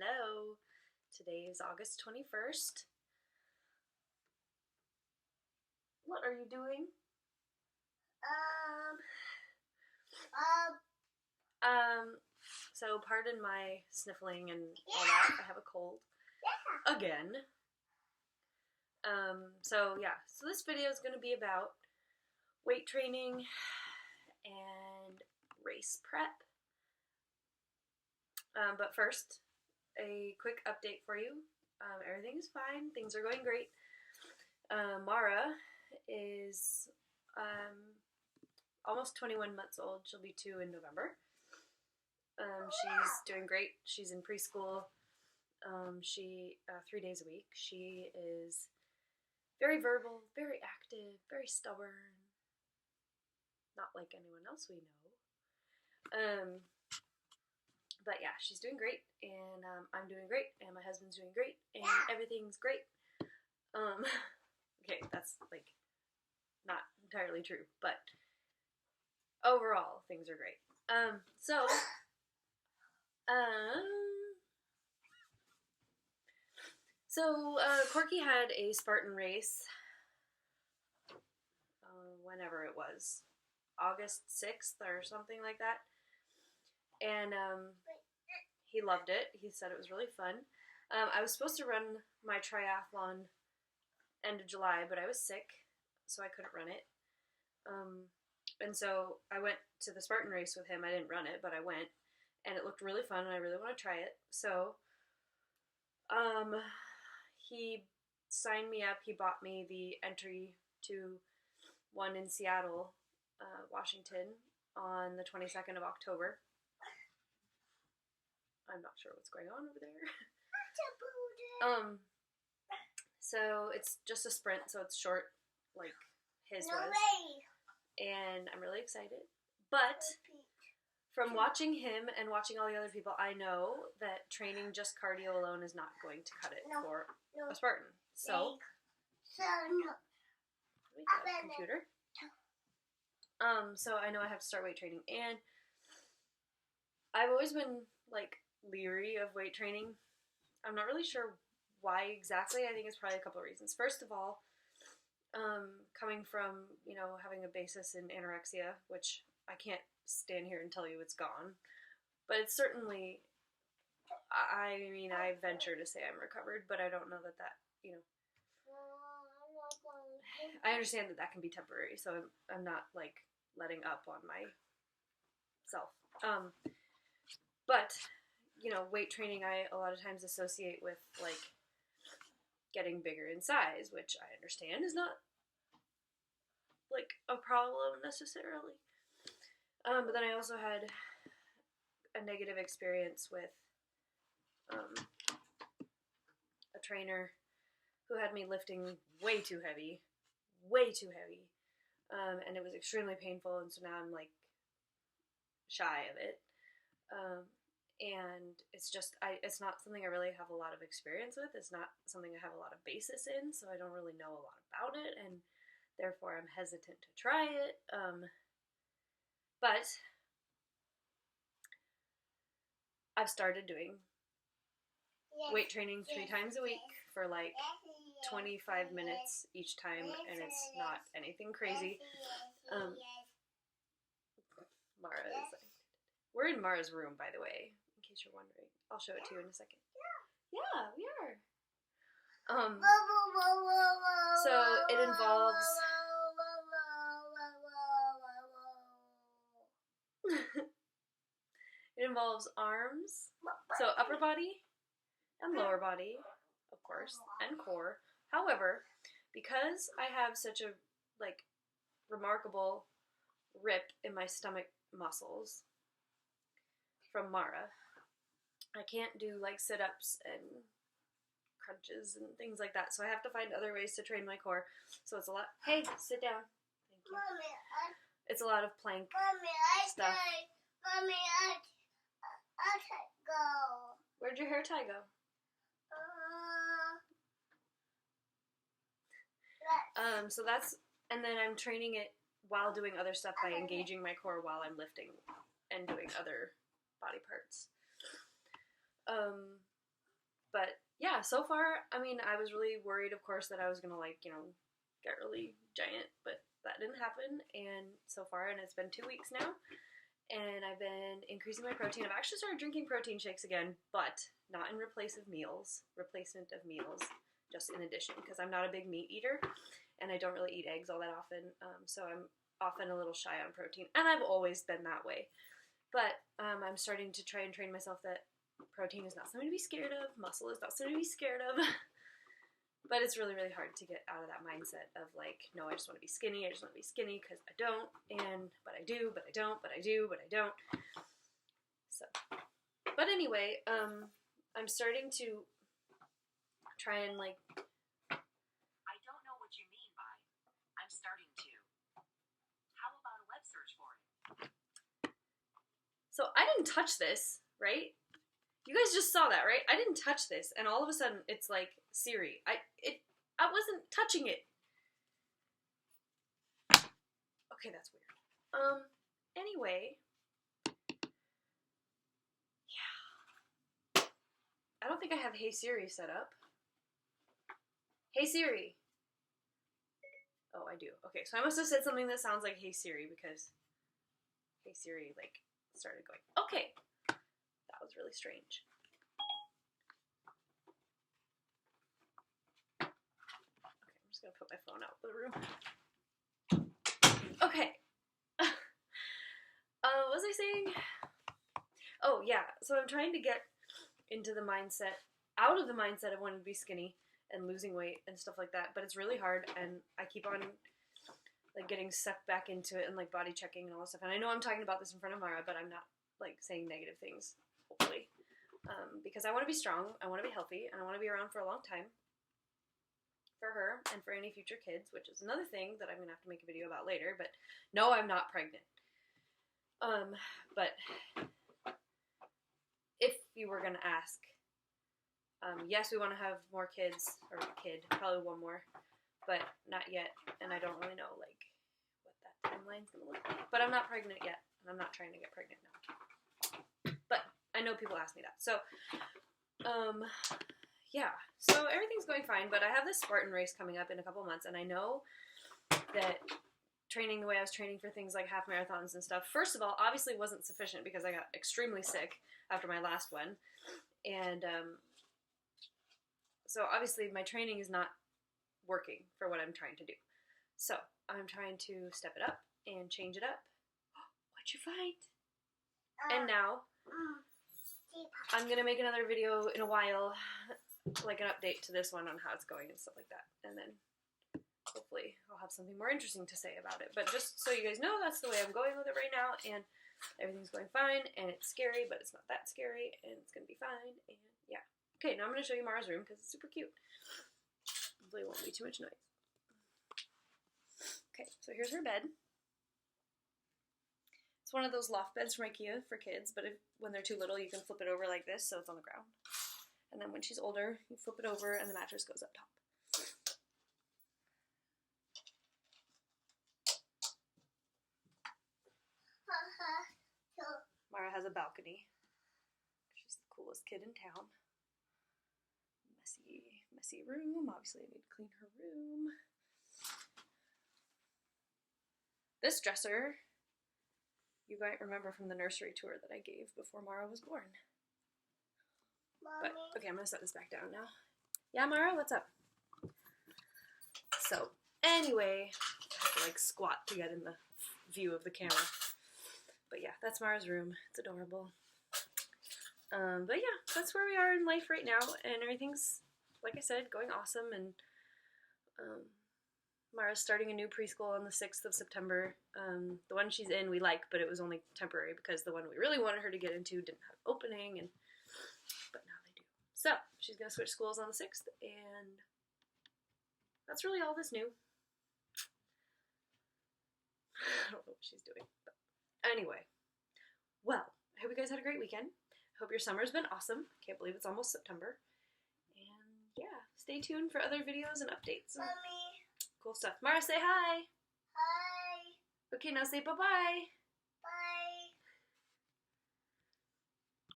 Hello. Today is August 21st. What are you doing? Um, So pardon my sniffling and all that. I have a cold. Again. So this video is going to be about weight training and race prep. But first, a quick update for you. Everything is fine. Things are going great. Mara is almost 21 months old. She'll be 2 in November. She's doing great. She's in preschool. She 3 days a week. She is very verbal, very active, very stubborn. Not like anyone else we know. But yeah, she's doing great, and I'm doing great, and my husband's doing great, and everything's great. Okay, that's like not entirely true, but overall things are great. Corky had a Spartan race, whenever it was, August 6th or something like that, and he loved it. He said it was really fun. I was supposed to run my triathlon end of July, but I was sick, so I couldn't run it. And so I went to the Spartan race with him. I didn't run it, but I went, and it looked really fun, and I really want to try it. So he signed me up. He bought me the entry to one in Seattle, Washington, on the 22nd of October. I'm not sure what's going on over there. So it's just a sprint, so it's short, like his was. And I'm really excited. But from watching him and watching all the other people, I know that training just cardio alone is not going to cut it for a Spartan. So we got a computer. So I know I have to start weight training, and I've always been like leery of weight training. I'm not really sure why exactly. I think it's probably a couple of reasons. First of all, coming from, having a basis in anorexia, which I can't stand here and tell you it's gone, but it's certainly, I venture to say I'm recovered, but I don't know that, I understand that can be temporary, so I'm not, like, letting up on myself. But, weight training I a lot of times associate with, like, getting bigger in size, which I understand is not, like, a problem necessarily. But then I also had a negative experience with a trainer who had me lifting way too heavy, and it was extremely painful, and so now I'm, like, shy of it. And it's just, it's not something I really have a lot of experience with. It's not something I have a lot of basis in, so I don't really know a lot about it, and therefore I'm hesitant to try it. But I've started doing weight training 3 times a week for like 25 minutes each time, and it's not anything crazy. Mara is like, we're in Mara's room, by the way, in case you're wondering. I'll show it to you in a second. Yeah, we are. So it involves it involves arms, so upper body and lower body, of course, and core. However, because I have such a, like, remarkable rip in my stomach muscles from Mara, I can't do, like, sit-ups and crunches and things like that, so I have to find other ways to train my core. So it's a lot. Hey, sit down. Thank you. It's a lot of plank stuff. Mommy, I go. Where'd your hair tie go? So that's, and then I'm training it while doing other stuff by engaging my core while I'm lifting and doing other body parts. yeah, so far, I mean, I was really worried, of course, that I was gonna, like, you know, get really giant, but that didn't happen, and so far, and it's been 2 weeks now, and I've been increasing my protein. I've actually started drinking protein shakes again, but not in replacement of meals, just in addition, because I'm not a big meat eater, and I don't really eat eggs all that often, so I'm often a little shy on protein, and I've always been that way. But I'm starting to try and train myself that protein is not something to be scared of, muscle is not something to be scared of. But it's really, really hard to get out of that mindset of like, no, I just want to be skinny, I just want to be skinny, because I don't, but I do, but I don't, but I do, but I don't. So, but anyway, I'm starting to try and like... I don't know what you mean by, I'm starting to. How about a web search for it? So I didn't touch this, right? You guys just saw that, right? I didn't touch this, and all of a sudden it's like Siri. I wasn't touching it. Okay, that's weird. Anyway. Yeah. I don't think I have Hey Siri set up. Hey Siri. Oh, I do. Okay, so I must have said something that sounds like Hey Siri because Hey Siri, like, started going. Okay. That was really strange. Okay, I'm just gonna put my phone out of the room. Okay. What was I saying? Oh, yeah. So I'm trying to get into the mindset, out of the mindset of wanting to be skinny and losing weight and stuff like that, but it's really hard, and I keep on like getting sucked back into it and like body checking and all that stuff. And I know I'm talking about this in front of Mara, but I'm not like saying negative things, hopefully, because I want to be strong, I want to be healthy, and I want to be around for a long time for her and for any future kids, which is another thing that I'm gonna have to make a video about later. But no, I'm not pregnant. But if you were gonna ask, yes, we want to have more kids, or a kid, probably one more, but not yet, and I don't really know like what that timeline's gonna look like. But I'm not pregnant yet, and I'm not trying to get pregnant now. But I know people ask me that, so yeah, so everything's going fine. But I have this Spartan race coming up in a couple months, and I know that training the way I was training for things like half marathons and stuff, first of all, obviously wasn't sufficient because I got extremely sick after my last one, and so obviously my training is not working for what I'm trying to do. So I'm trying to step it up and change it up. What'd you find? And now I'm gonna make another video in a while, like an update to this one on how it's going and stuff like that, and then hopefully I'll have something more interesting to say about it. But just so you guys know, that's the way I'm going with it right now, and everything's going fine, and it's scary, but it's not that scary, and it's gonna be fine, and yeah. Okay, now I'm gonna show you Mara's room because it's super cute. Hopefully it won't be too much noise. Okay, so here's her bed. It's one of those loft beds from IKEA for kids, but when they're too little, you can flip it over like this, so it's on the ground. And then when she's older, you flip it over, and the mattress goes up top. Mara has a balcony. She's the coolest kid in town. Messy room. Obviously, I need to clean her room. This dresser, you might remember from the nursery tour that I gave before Mara was born. But, okay, I'm going to set this back down now. Yeah, Mara, what's up? So, anyway, I have to, like, squat to get in the view of the camera. But yeah, that's Mara's room. It's adorable. But yeah, that's where we are in life right now, and everything's, like I said, going awesome. And Mara's starting a new preschool on the 6th of September. The one she's in we like, but it was only temporary because the one we really wanted her to get into didn't have an opening, but now they do. So she's gonna switch schools on the 6th, and that's really all that's new. I don't know what she's doing, but anyway. Well, I hope you guys had a great weekend. Hope your summer's been awesome. Can't believe it's almost September. And yeah, stay tuned for other videos and updates and Mommy. cool stuff. Mara, say hi. Hi. Okay, now say bye-bye.